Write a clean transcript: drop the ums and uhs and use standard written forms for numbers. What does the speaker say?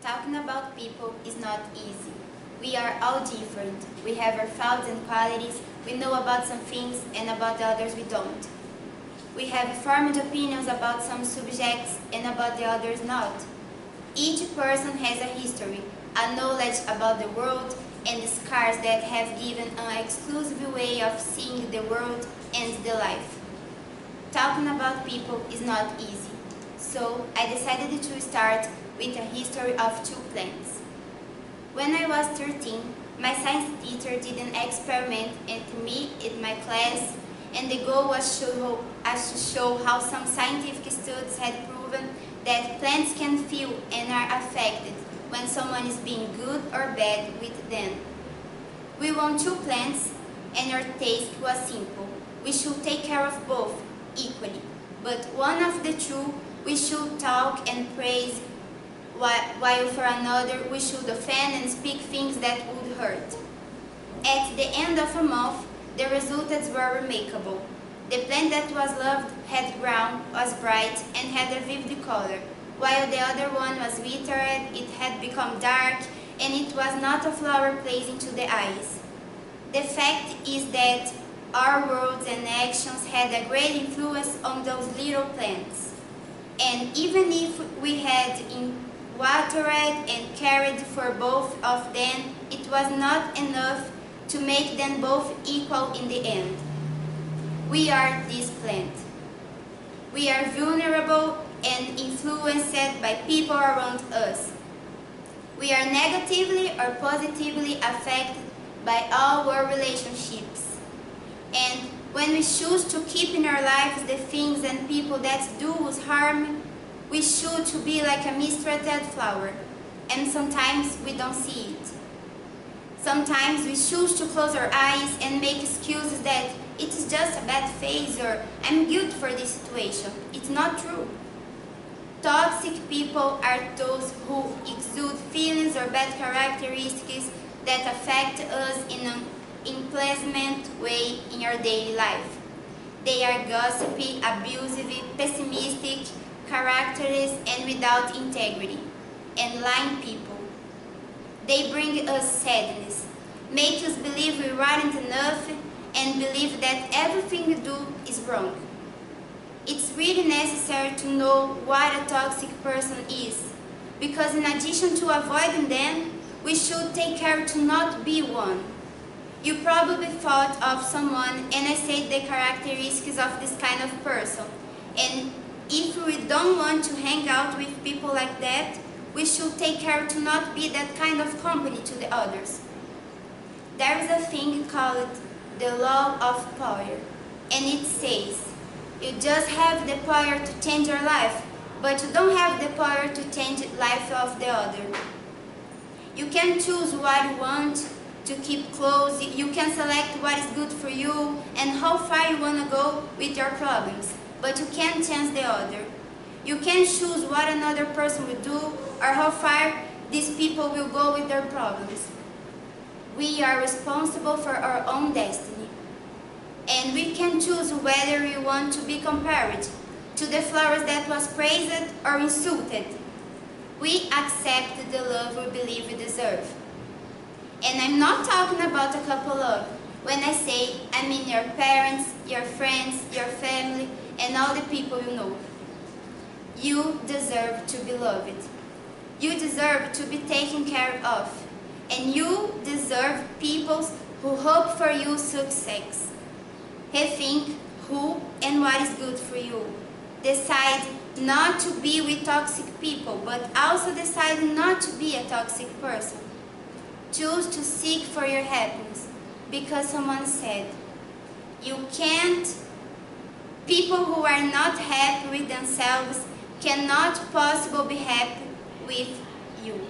Talking about people is not easy. We are all different. We have our faults and qualities. We know about some things and about the others we don't. We have formed opinions about some subjects and about the others not. Each person has a history, a knowledge about the world, and the scars that have given an exclusive way of seeing the world and the life. Talking about people is not easy. So I decided to start with a history of two plants. When I was 13, my science teacher did an experiment to me in my class, and the goal was to show how some scientific studies had proven that plants can feel and are affected when someone is being good or bad with them. We want two plants, and our task was simple. We should take care of both equally, but one of the two we should talk and praise, while for another we should offend and speak things that would hurt. At the end of a month, the results were remarkable. The plant that was loved had grown, was bright, and had a vivid color, while the other one was withered, it had become dark, and it was not a flower pleasing to the eyes. The fact is that our words and actions had a great influence on those little plants. And even if we had watered and cared for both of them, it was not enough to make them both equal in the end. We are this plant. We are vulnerable and influenced by people around us. We are negatively or positively affected by all our relationships. And when we choose to keep in our lives the things and people that do us harm, we choose to be like a mistreated flower, and sometimes we don't see it. Sometimes we choose to close our eyes and make excuses that it is just a bad phase or I'm good for this situation. It's not true. Toxic people are those who exude feelings or bad characteristics that affect us in an unpleasant way in our daily life. They are gossipy, abusive, pessimistic, characterless, and without integrity, and lying people. They bring us sadness, make us believe we aren't enough, and believe that everything we do is wrong. It's really necessary to know what a toxic person is, because in addition to avoiding them, we should take care to not be one. You probably thought of someone and I said the characteristics of this kind of person. And if we don't want to hang out with people like that, we should take care to not be that kind of company to the others. There is a thing called the law of power, and it says, you just have the power to change your life, but you don't have the power to change the life of the other. You can choose what you want to keep close, you can select what is good for you and how far you want to go with your problems, but you can't change the other. You can choose what another person will do or how far these people will go with their problems. We are responsible for our own destiny, and we can choose whether we want to be compared to the flowers that was praised or insulted. We accept the love we believe we deserve. And I'm not talking about a couple love. When I say, I mean your parents, your friends, your family, and all the people you know. You deserve to be loved. You deserve to be taken care of. And you deserve people who hope for your success. Rethink who and what is good for you. Decide not to be with toxic people, but also decide not to be a toxic person. Choose to seek for your happiness, because someone said, you can't. People who are not happy with themselves cannot possibly be happy with you.